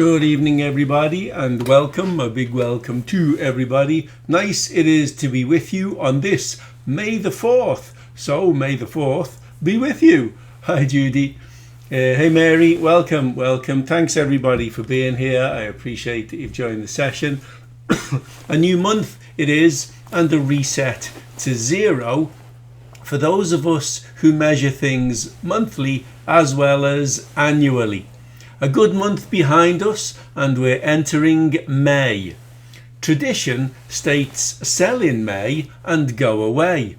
Good evening, everybody, and welcome, a big welcome to everybody. Nice it is to be with you on this May the 4th. So, May the 4th be with you. Hi, Judy. Hey, Mary. Welcome. Thanks, everybody, for being here. I appreciate that you've joined the session. A new month it is, and a reset to zero for those of us who measure things monthly as well as annually. A good month behind us, and we're entering May. Tradition states sell in May and go away.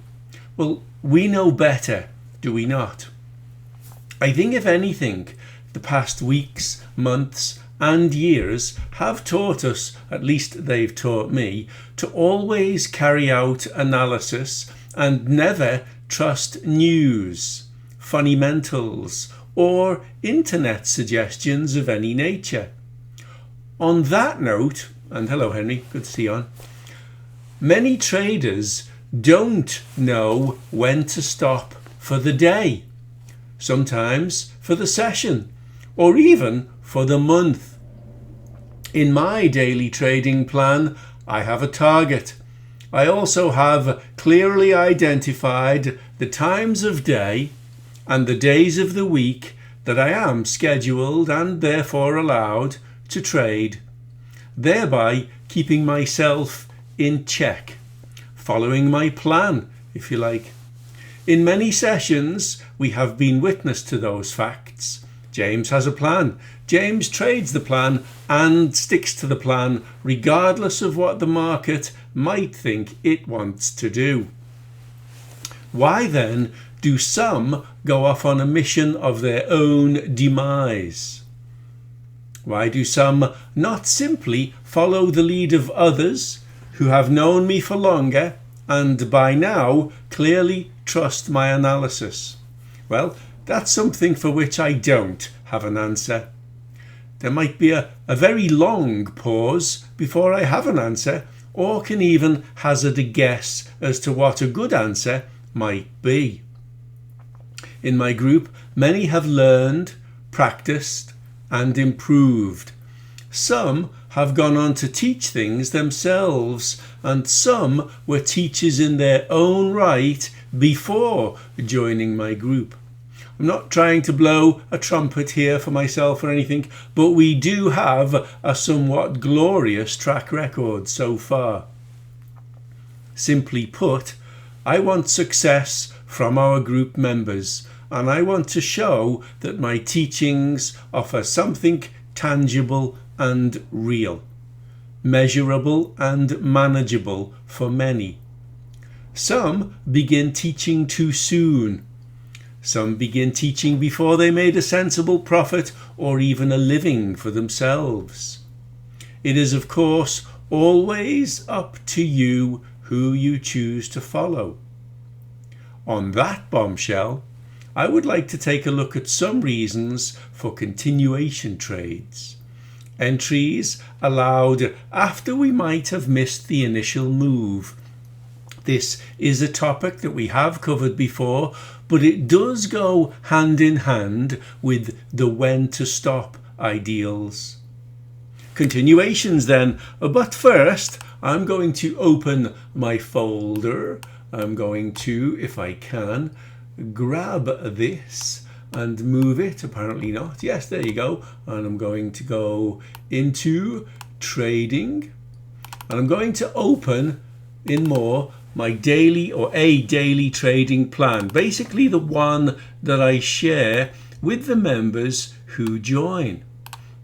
Well, we know better, do we not? I think if anything, the past weeks, months and years have taught us, at least they've taught me, to always carry out analysis and never trust news, fundamentals, or internet suggestions of any nature. On that note, and hello Henry, good to see you on, many traders don't know when to stop for the day, sometimes for the session, or even for the month. In my daily trading plan, I have a target. I also have clearly identified the times of day and the days of the week that I am scheduled and therefore allowed to trade, thereby keeping myself in check, following my plan, if you like. In many sessions, we have been witness to those facts. James has a plan. James trades the plan and sticks to the plan regardless of what the market might think it wants to do. Why then do some go off on a mission of their own demise? Why do some not simply follow the lead of others who have known me for longer and by now clearly trust my analysis? Well, that's something for which I don't have an answer. There might be a very long pause before I have an answer, or can even hazard a guess as to what a good answer might be. In my group, many have learned, practiced, and improved. Some have gone on to teach things themselves, and some were teachers in their own right before joining my group. I'm not trying to blow a trumpet here for myself or anything, but we do have a somewhat glorious track record so far. Simply put, I want success from our group members, and I want to show that my teachings offer something tangible and real, measurable and manageable for many. Some begin teaching too soon. Some begin teaching before they made a sensible profit or even a living for themselves. It is, of course, always up to you who you choose to follow. On that bombshell, I would like to take a look at some reasons for continuation trades. Entries allowed after we might have missed the initial move. This is a topic that we have covered before, but it does go hand in hand with the when to stop ideals. Continuations then, but first I'm going to open my folder. I'm going to, if I can, grab this and move it. Apparently not. Yes, there you go. And I'm going to go into trading, and I'm going to open in more my daily or a daily trading plan, basically the one that I share with the members who join.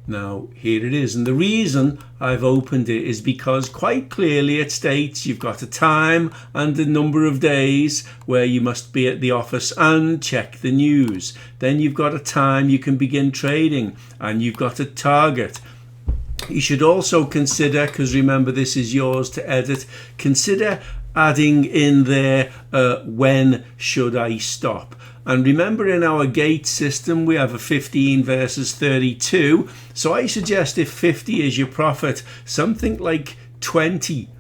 Now here it is, and the reason I've opened it is because quite clearly it states you've got a time and a number of days where you must be at the office and check the news. Then you've got a time you can begin trading, and you've got a target. You should also consider, because remember this is yours to edit, consider adding in there when should I stop. And remember, in our gate system we have a 15 versus 32, so I suggest if 50 is your profit, something like 20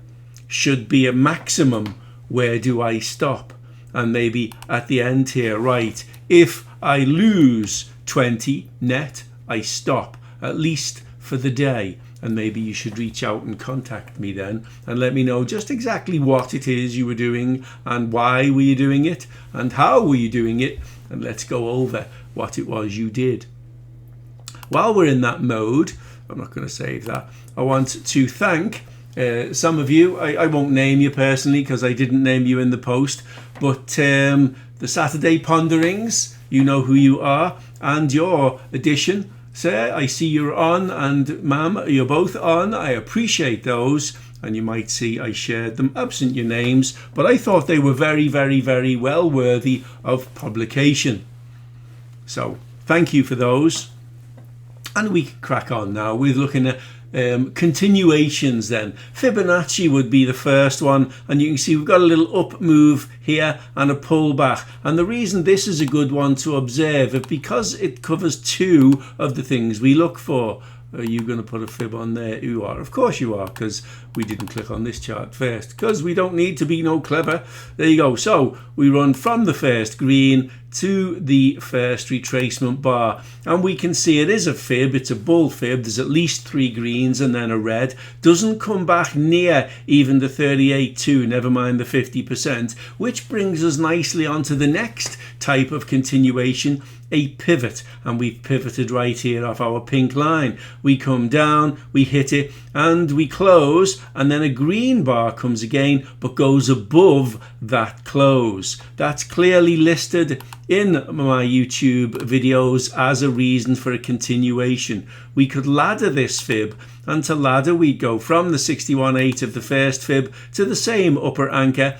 should be a maximum. Where do I stop? And maybe at the end here, right, if I lose 20 net, I stop, at least for the day. And maybe you should reach out and contact me then and let me know just exactly what it is you were doing and why were you doing it and how were you doing it, and let's go over what it was you did. While we're in that mode, I'm not going to save that, I want to thank some of you. I won't name you personally because I didn't name you in the post, but the Saturday Ponderings, you know who you are, and your addition. Sir, I see you're on, and ma'am, you're both on. I appreciate those, and you might see I shared them absent your names, but I thought they were very, very, very well worthy of publication. So thank you for those. And we can crack on now with looking at continuations then. Fibonacci would be the first one, and you can see we've got a little up move here and a pull back, and the reason this is a good one to observe is because it covers two of the things we look for. Are you going to put a fib on there? You are. Of course you are, because we didn't click on this chart first, because we don't need to be no clever. There you go. So we run from the first green to the first retracement bar, and we can see it is a fib. It's a bull fib. There's at least three greens and then a red. Doesn't come back near even the 38.2, never mind the 50%, which brings us nicely onto the next type of continuation, a pivot, and we've pivoted right here off our pink line. We come down, we hit it, and we close, and then a green bar comes again but goes above that close. That's clearly listed in my YouTube videos as a reason for a continuation. We could ladder this fib, and to ladder we'd go from the 61.8 of the first fib to the same upper anchor,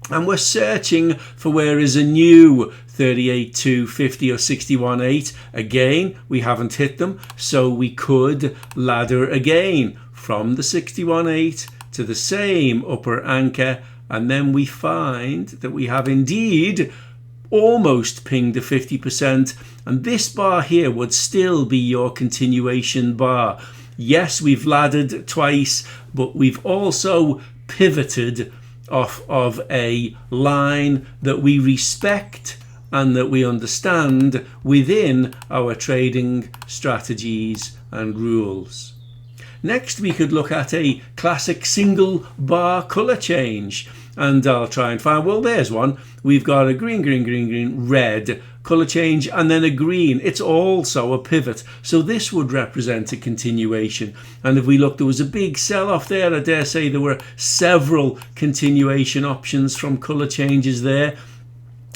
and we're searching for where is a new 38.2, 50 or 61.8. Again, we haven't hit them, so we could ladder again from the 61.8 to the same upper anchor, and then we find that we have indeed almost pinged the 50%, and this bar here would still be your continuation bar. Yes, we've laddered twice, but we've also pivoted off of a line that we respect and that we understand within our trading strategies and rules. Next, we could look at a classic single bar color change, and I'll try and find, well, there's one. We've got a green, green, green, green, red color change, and then a green. It's also a pivot, so this would represent a continuation. And if we look, there was a big sell-off there. I dare say there were several continuation options from color changes there.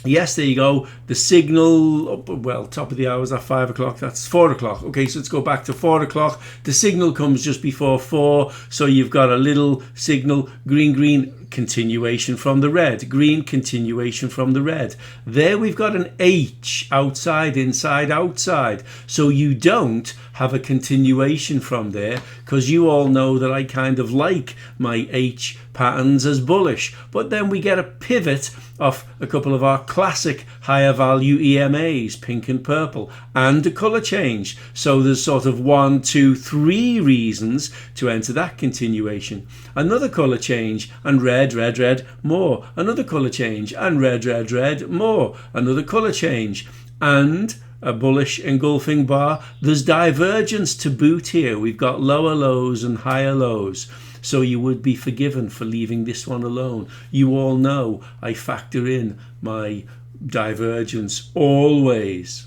Yes, there you go. The signal, well, top of the hour is at 5 o'clock. That's 4 o'clock. Okay, so let's go back to 4 o'clock. The signal comes just before 4. So you've got a little signal, green, green, continuation from the red, green, continuation from the red. There we've got an H, outside, inside, outside. So you don't have a continuation from there, because you all know that I kind of like my H patterns as bullish. But then we get a pivot off a couple of our classic higher value EMAs, pink and purple, and a color change. So there's sort of 1, 2, 3 reasons to enter that continuation. Another color change, and red, red, red, more. Another color change, and red, red, red, more. Another color change, and a bullish engulfing bar. There's divergence to boot here. We've got lower lows and higher lows. So you would be forgiven for leaving this one alone. You all know I factor in my divergence always.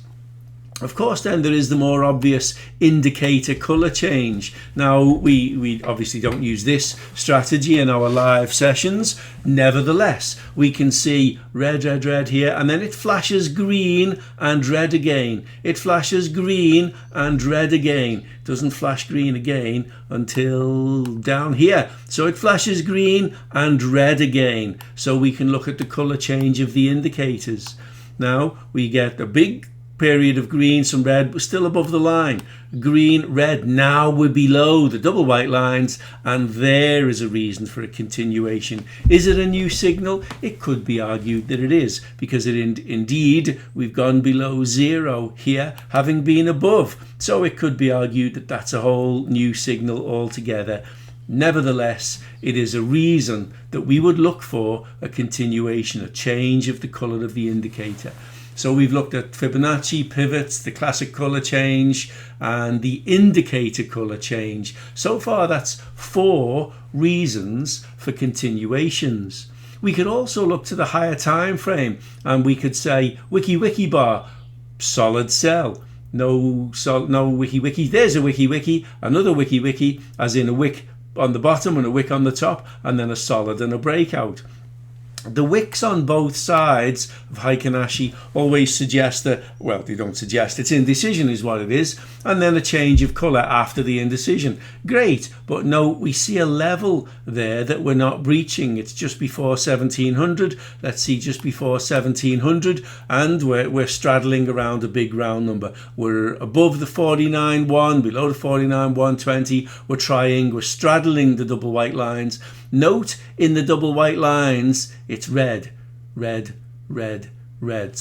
Of course, then there is the more obvious indicator color change. Now, we obviously don't use this strategy in our live sessions. Nevertheless, we can see red, red, red here, and then it flashes green and red again. It flashes green and red again. It doesn't flash green again until down here. So it flashes green and red again. So we can look at the color change of the indicators. Now, we get a big period of green, some red, but still above the line. Green, red, now we're below the double white lines, and there is a reason for a continuation. Is it a new signal? It could be argued that it is, because indeed we've gone below zero here, having been above. So it could be argued that that's a whole new signal altogether. Nevertheless, it is a reason that we would look for a continuation, a change of the color of the indicator. So we've looked at Fibonacci, pivots, the classic colour change, and the indicator colour change. So far, that's 4 reasons for continuations. We could also look to the higher time frame, and we could say wiki bar, solid sell. No wiki. There's a wiki, another wiki, as in a wick on the bottom and a wick on the top, and then a solid and a breakout. The wicks on both sides of Heikin-Ashi always suggest that, well, they don't suggest, it's indecision is what it is, and then a change of colour after the indecision. Great, but no, we see a level there that we're not breaching. It's just before 1700. Let's see, just before 1700, and we're straddling around a big round number. We're above the 49.1, below the 49.120. We're straddling the double white lines. Note in the double white lines, it's red. So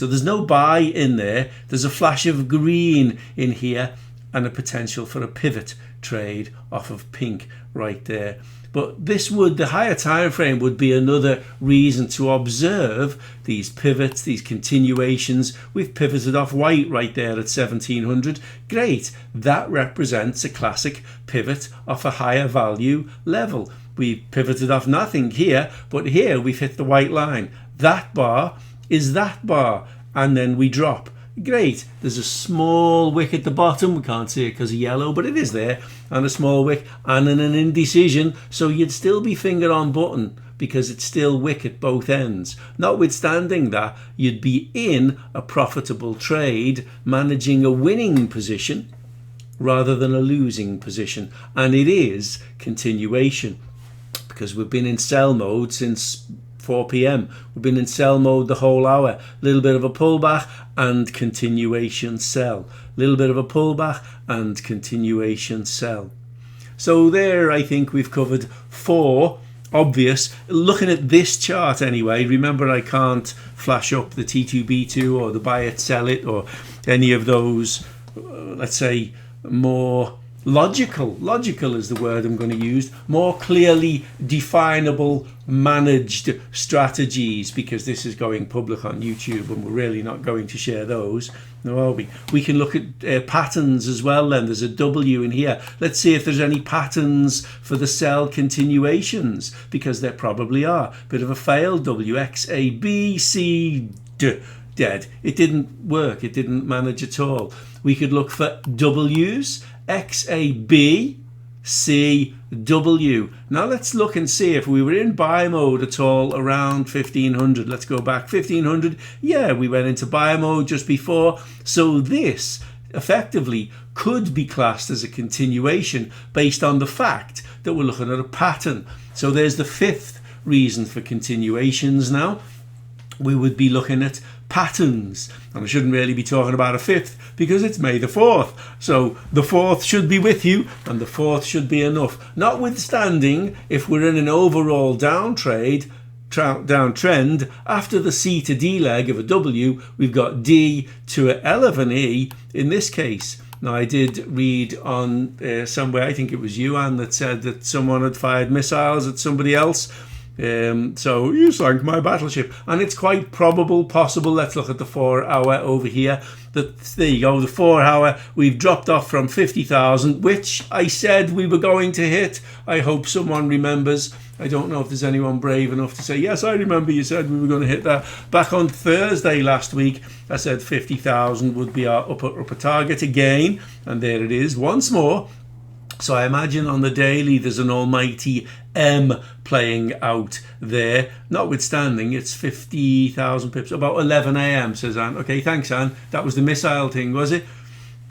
there's no buy in there. There's a flash of green in here and a potential for a pivot trade off of pink right there. But the higher time frame would be another reason to observe these pivots, these continuations. We've pivoted off white right there at 1700. Great. That represents a classic pivot off a higher value level. We pivoted off nothing here, but here we've hit the white line. That bar is that bar, and then we drop. Great. There's a small wick at the bottom. We can't see it because of yellow, but it is there, and a small wick and an indecision. So you'd still be finger on button because it's still wick at both ends. Notwithstanding that, you'd be in a profitable trade, managing a winning position rather than a losing position, and it is continuation. Because we've been in sell mode since 4 p.m. We've been in sell mode the whole hour. A little bit of a pullback and continuation sell. A little bit of a pullback and continuation sell. So there, I think we've covered 4 obvious. Looking at this chart anyway, remember I can't flash up the T2B2 or the buy it, sell it, or any of those, let's say, more logical is the word I'm going to use, more clearly definable managed strategies, because this is going public on YouTube and we're really not going to share those, no, are we? We can look at patterns as well. Then there's a W in here. Let's see if there's any patterns for the sell continuations, because there probably are. Bit of a fail. W, X, A, B, C, D. Dead. It didn't work. It didn't manage at all. We could look for W's, X, A, B, C, W. Now let's look and see if we were in buy mode at all around 1500. Let's go back 1500. Yeah, we went into buy mode just before. So this effectively could be classed as a continuation based on the fact that we're looking at a pattern. So there's the 5th reason for continuations now. We would be looking at patterns, and I shouldn't really be talking about a 5th because it's May the 4th, so the 4th should be with you and the 4th should be enough. Notwithstanding, if we're in an overall downtrend after the C to D leg of a W, we've got D to a L of an E in this case. Now, I did read on somewhere, I think it was you, Anne, that said that someone had fired missiles at somebody else. So you sank my battleship, and it's quite possible. Let's look at the 4 hour over here. There you go, the 4 hour. We've dropped off from 50,000, which I said we were going to hit. I hope someone remembers. I don't know if there's anyone brave enough to say, yes, I remember you said we were going to hit that. Back on Thursday last week, I said 50,000 would be our upper target again, and there it is once more. So I imagine on the daily there's an almighty M playing out there. Notwithstanding, it's 50,000 pips. About 11 a.m, says Anne. Okay, thanks, Anne. That was the missile thing, was it?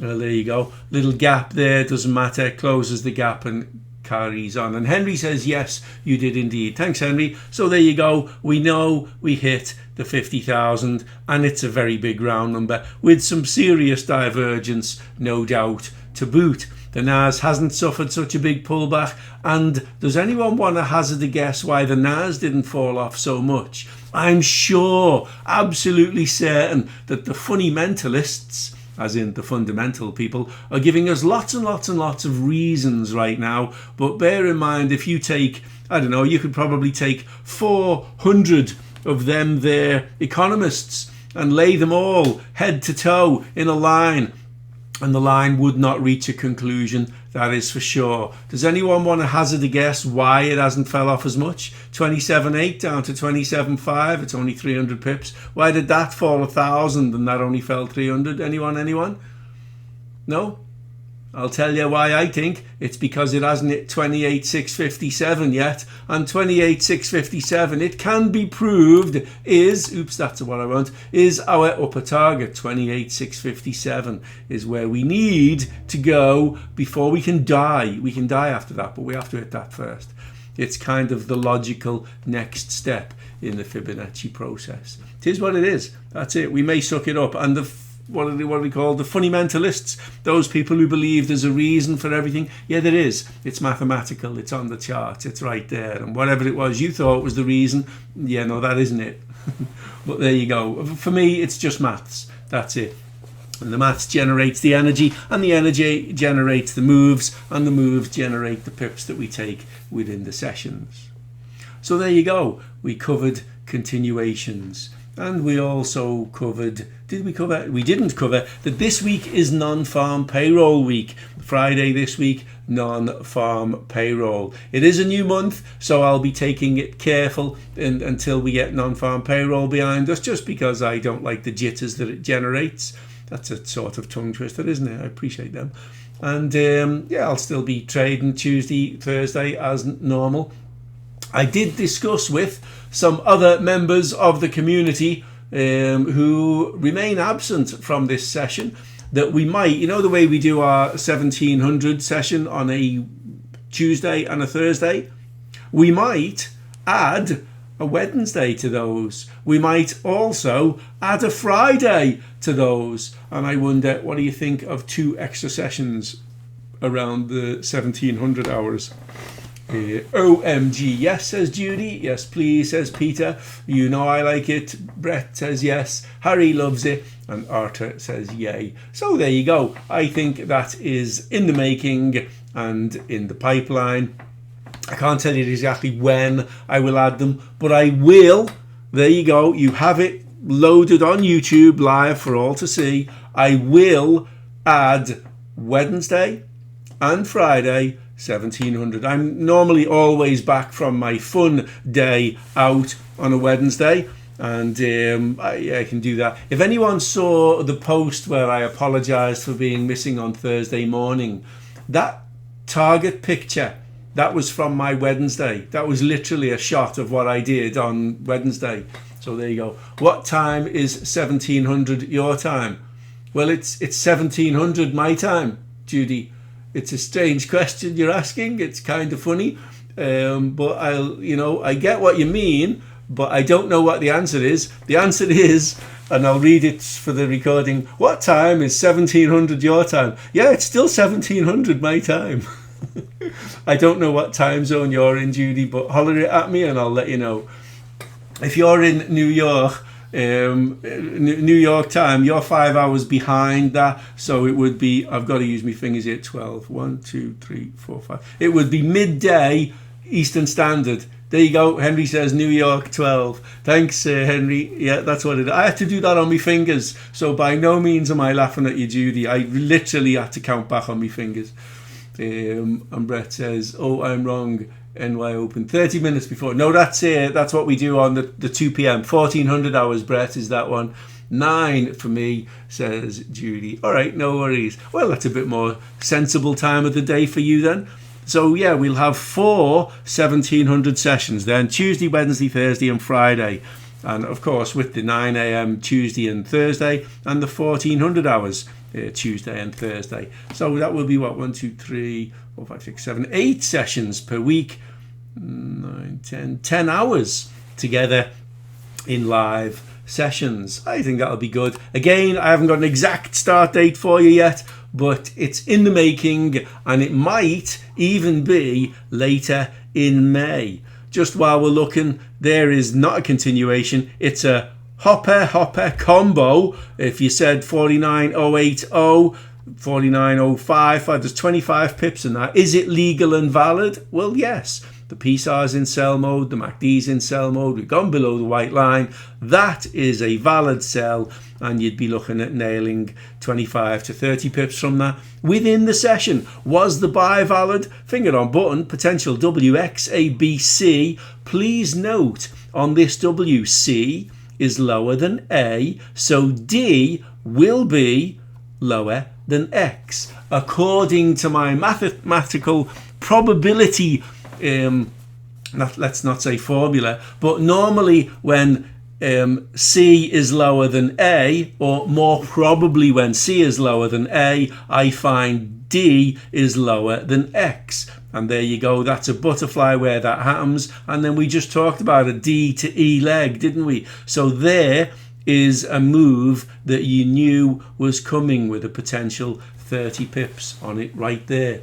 Well, there you go. Little gap there, doesn't matter. Closes the gap and carries on. And Henry says, yes, you did indeed. Thanks, Henry. So there you go. We know we hit the 50,000, and it's a very big round number with some serious divergence, no doubt, to boot. The NAS hasn't suffered such a big pullback, and does anyone want to hazard a guess why the NAS didn't fall off so much? I'm sure, absolutely certain, that the fundamentalists, as in the fundamental people, are giving us lots and lots and lots of reasons right now. But bear in mind, if you take, I don't know, you could probably take 400 of them there economists and lay them all head to toe in a line, and the line would not reach a conclusion, that is for sure. Does anyone want to hazard a guess why it hasn't fell off as much? 27.8 down to 27.5. It's only 300 pips. Why did that fall 1,000 and that only fell 300? Anyone? No? I'll tell you why I think. It's because it hasn't hit 28,657 yet. And 28,657, it can be proved, is our upper target. 28,657 is where we need to go before we can die. We can die after that, but we have to hit that first. It's kind of the logical next step in the Fibonacci process. It is what it is. That's it. We may suck it up. And what are we called? The fundamentalists, those people who believe there's a reason for everything. Yeah, there is. It's mathematical. It's on the chart. It's right there. And whatever it was you thought was the reason, yeah, no, that isn't it. But there you go. For me, it's just maths. That's it. And the maths generates the energy, and the energy generates the moves, and the moves generate the pips that we take within the sessions. So there you go. We covered continuations. And we also covered, we didn't cover that this week is non-farm payroll week. Friday this week, non-farm payroll. It is a new month, so I'll be taking it careful until we get non-farm payroll behind us, just because I don't like the jitters that it generates. That's a sort of tongue twister, isn't it? I appreciate them. And yeah, I'll still be trading Tuesday, Thursday as normal. I did discuss with some other members of the community who remain absent from this session that we might, the way we do our 1700 session on a Tuesday and a Thursday, we might add a Wednesday to those. We might also add a Friday to those. And I wonder, what do you think of 2 extra sessions around the 1700 hours? OMG, yes, says Judy. Yes, please, says Peter. You know I like it. Brett says yes. Harry loves it. And Arthur says yay. So there you go. I think that is in the making and in the pipeline. I can't tell you exactly when I will add them, but I will. There you go. You have it loaded on YouTube live for all to see. I will add Wednesday and Friday 1700. I'm normally always back from my fun day out on a Wednesday, and I can do that. If anyone saw the post where I apologised for being missing on Thursday morning, that target picture, that was from my Wednesday. That was literally a shot of what I did on Wednesday. So there you go. What time is 1700 your time? Well, it's 1700 my time, Judy. It's a strange question you're asking. It's kind of funny, but I get what you mean, but I don't know what the answer is. The answer is, and I'll read it for the recording. What time is 1700 your time? Yeah, it's still 1700 my time. I don't know what time zone you're in, Judy, but holler it at me and I'll let you know. If you're in New York, New York time, you're 5 hours behind that, so it would be, I've got to use my fingers here, 12, 1, 2, 3, 4, 5. It would be midday Eastern Standard. There you go. Henry says New York 12. Thanks, Henry. Yeah, that's what it is. I had to do that on my fingers, so by no means am I laughing at you, Judy. I literally had to count back on my fingers. And Brett says, oh, I'm wrong. NY Open 30 minutes before. No, that's what we do on the 2 p.m. 1400 hours, Brett, is that one. 9 for me, says Judy. All right, no worries. Well, that's a bit more sensible time of the day for you then. So yeah, we'll have 4 1700 sessions then, Tuesday, Wednesday, Thursday and Friday. And of course with the 9 a.m. Tuesday and Thursday, and the 1400 hours Tuesday and Thursday. So that will be what, 1, 2, 3, 4, 5, 6, 7, 8 sessions per week. 9, 10 hours together in live sessions. I think that'll be good. Again, I haven't got an exact start date for you yet, but it's in the making, and it might even be later in May. Just while we're looking, there is not a continuation. It's a hopper combo. If you said 49080, 49055, there's 25 pips in that. Is it legal and valid? Well, yes. The PSAR's in sell mode, the MACD's in sell mode, we've gone below the white line. That is a valid sell, and you'd be looking at nailing 25 to 30 pips from that within the session. Was the buy valid? Finger on button, potential WXABC. Please note on this WC is lower than A, so D will be lower than X according to my mathematical probability, let's not say formula, but normally when C is lower than A, or more probably when C is lower than A, I find D is lower than X. And there you go, that's a butterfly where that happens. And then we just talked about a D to E leg, didn't we? So there is a move that you knew was coming with a potential 30 pips on it right there.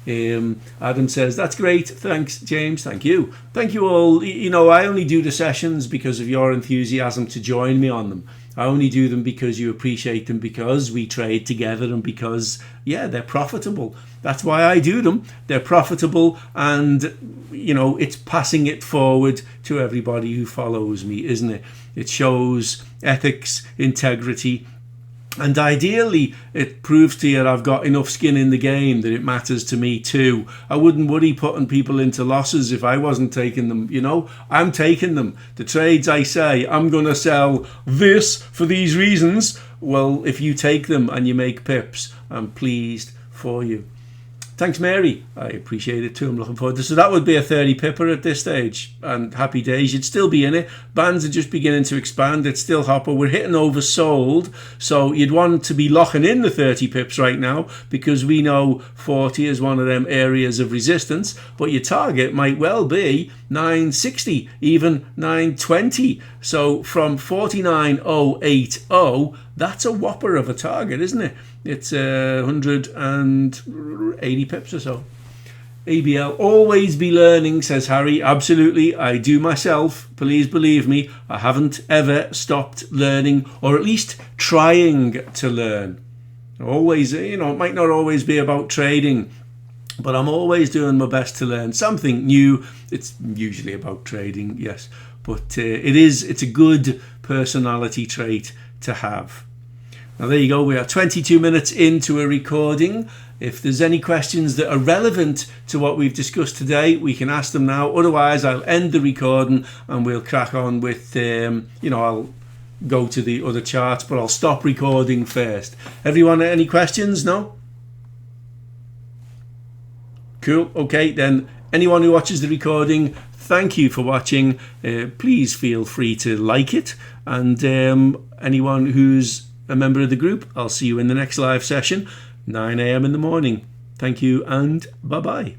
Adam says, that's great. Thanks, James. Thank you. Thank you all. You know, I only do the sessions because of your enthusiasm to join me on them. I only do them because you appreciate them, because we trade together, and because, yeah, they're profitable. That's why I do them. They're profitable, and, you know, it's passing it forward to everybody who follows me, isn't it? It shows ethics, integrity, and ideally it proves to you that I've got enough skin in the game that it matters to me too. I wouldn't worry putting people into losses if I wasn't taking them. You know, I'm taking them. The trades I say, I'm going to sell this for these reasons. Well, if you take them and you make pips, I'm pleased for you. Thanks, Mary. I appreciate it too. I'm looking forward to it. So that would be a 30 pipper at this stage. And happy days. You'd still be in it. Bands are just beginning to expand. It's still hopper. We're hitting oversold. So you'd want to be locking in the 30 pips right now, because we know 40 is one of them areas of resistance. But your target might well be 960, even 920. So from 49.080, that's a whopper of a target, isn't it? It's 180 pips or so. ABL, always be learning, says Harry. Absolutely, I do myself. Please believe me, I haven't ever stopped learning, or at least trying to learn. Always, you know, it might not always be about trading, but I'm always doing my best to learn something new. It's usually about trading, yes, but it's a good personality trait to have. Now there you go, we are 22 minutes into a recording. If there's any questions that are relevant to what we've discussed today, we can ask them now. Otherwise, I'll end the recording and we'll crack on with, I'll go to the other charts, but I'll stop recording first. Everyone, any questions? No? Cool. Okay, then anyone who watches the recording, thank you for watching. Please feel free to like it. And anyone who's a member of the group, I'll see you in the next live session, 9 a.m. in the morning. Thank you and bye-bye.